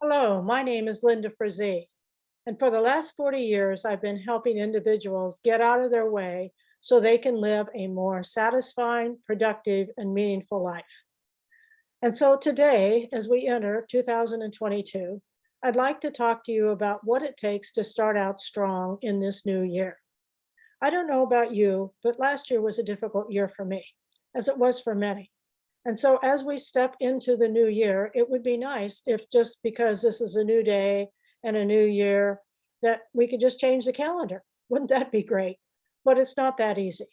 Hello, my name is Linda Frazee, and for the last 40 years, I've been helping individuals get out of their way so they can live a more satisfying, productive, and meaningful life. And so today, as we enter 2022, I'd like to talk to you about what it takes to start out strong in this new year. I don't know about you, but last year was a difficult year for me, as it was for many. And so as we step into the new year, it would be nice if just because this is a new day and a new year, that we could just change the calendar. Wouldn't that be great? But it's not that easy.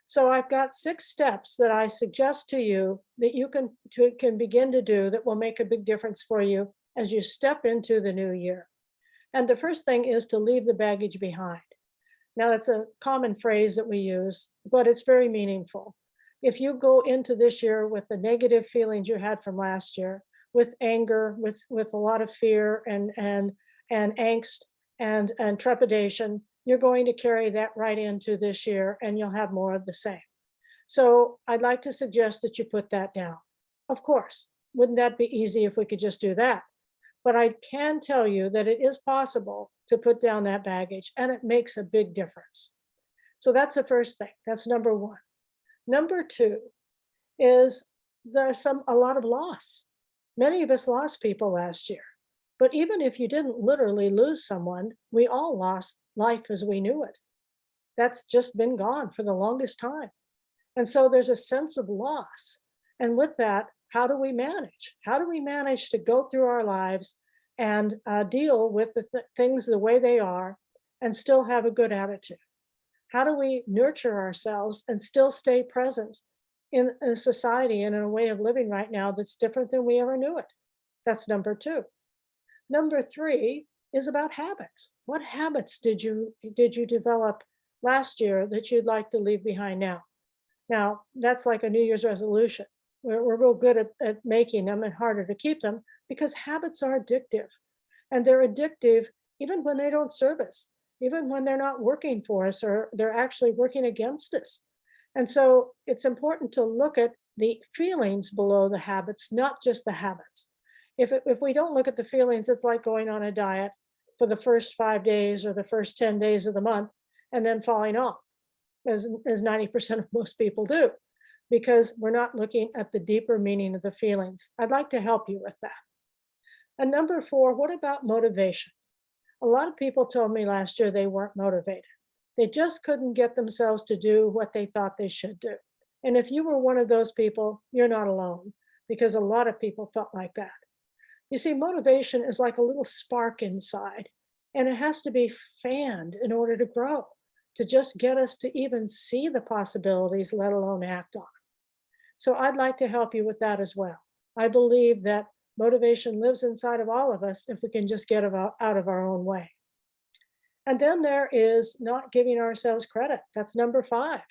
So I've got 6 steps that I suggest to you that you can begin to do that will make a big difference for you as you step into the new year. And the first thing is to leave the baggage behind. Now, that's a common phrase that we use, but it's very meaningful. If you go into this year with the negative feelings you had from last year, with anger, with a lot of fear and angst and trepidation, you're going to carry that right into this year and you'll have more of the same. So I'd like to suggest that you put that down. Of course, wouldn't that be easy if we could just do that? But I can tell you that it is possible to put down that baggage and it makes a big difference. So that's the first thing. That's number one. Number two is there's a lot of loss. Many of us lost people last year. But even if you didn't literally lose someone, we all lost life as we knew it. That's just been gone for the longest time. And so there's a sense of loss. And with that, how do we manage? How do we manage to go through our lives and deal with the things the way they are and still have a good attitude? How do we nurture ourselves and still stay present in a society and in a way of living right now that's different than we ever knew it? That's number two. Number three is about habits. What habits did you develop last year that you'd like to leave behind now? Now, that's like a New Year's resolution. We're real good at making them and harder to keep them because habits are addictive. And they're addictive even when they don't serve us, even when they're not working for us or they're actually working against us. And so it's important to look at the feelings below the habits, not just the habits. If we don't look at the feelings, it's like going on a diet for the first 5 days or the first 10 days of the month and then falling off, as 90% of most people do, because we're not looking at the deeper meaning of the feelings. I'd like to help you with that. And number four, what about motivation? A lot of people told me last year they weren't motivated. They just couldn't get themselves to do what they thought they should do. And if you were one of those people, you're not alone because a lot of people felt like that. You see, motivation is like a little spark inside, and it has to be fanned in order to grow, to just get us to even see the possibilities, let alone act on. So I'd like to help you with that as well. I believe that motivation lives inside of all of us if we can just get out of our own way. And then there is not giving ourselves credit. That's number five.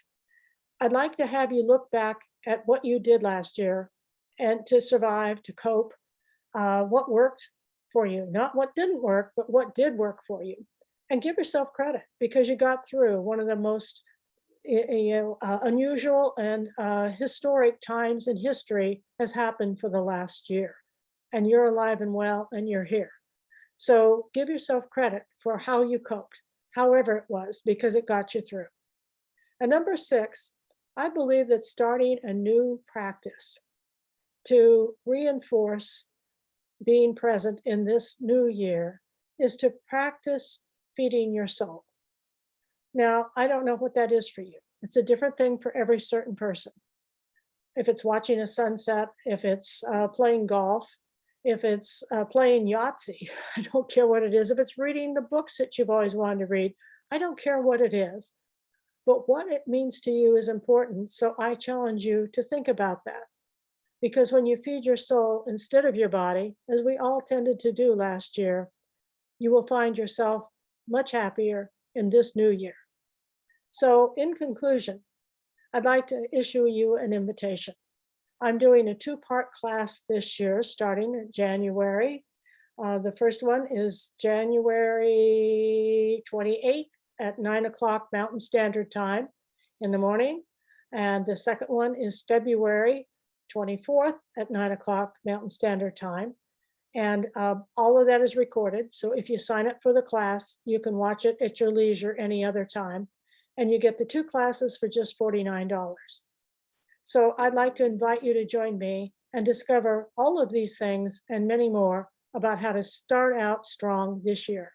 I'd like to have you look back at what you did last year and to survive, to cope, what worked for you, not what didn't work, but what did work for you. And give yourself credit because you got through one of the most unusual and historic times in history has happened for the last year. And you're alive and well, and you're here. So give yourself credit for how you coped, however it was, because it got you through. And number six, I believe that starting a new practice to reinforce being present in this new year is to practice feeding your soul. Now, I don't know what that is for you. It's a different thing for every certain person. If it's watching a sunset, if it's playing golf, if it's playing Yahtzee, I don't care what it is. If it's reading the books that you've always wanted to read, I don't care what it is. But what it means to you is important. So I challenge you to think about that. Because when you feed your soul instead of your body, as we all tended to do last year, you will find yourself much happier in this new year. So in conclusion, I'd like to issue you an invitation. I'm doing a 2-part class this year, starting in January. The first one is January 28th at 9 o'clock Mountain Standard Time in the morning. And the second one is February 24th at 9 o'clock Mountain Standard Time. And all of that is recorded. So if you sign up for the class, you can watch it at your leisure any other time. And you get the 2 classes for just $49. So I'd like to invite you to join me and discover all of these things and many more about how to start out strong this year.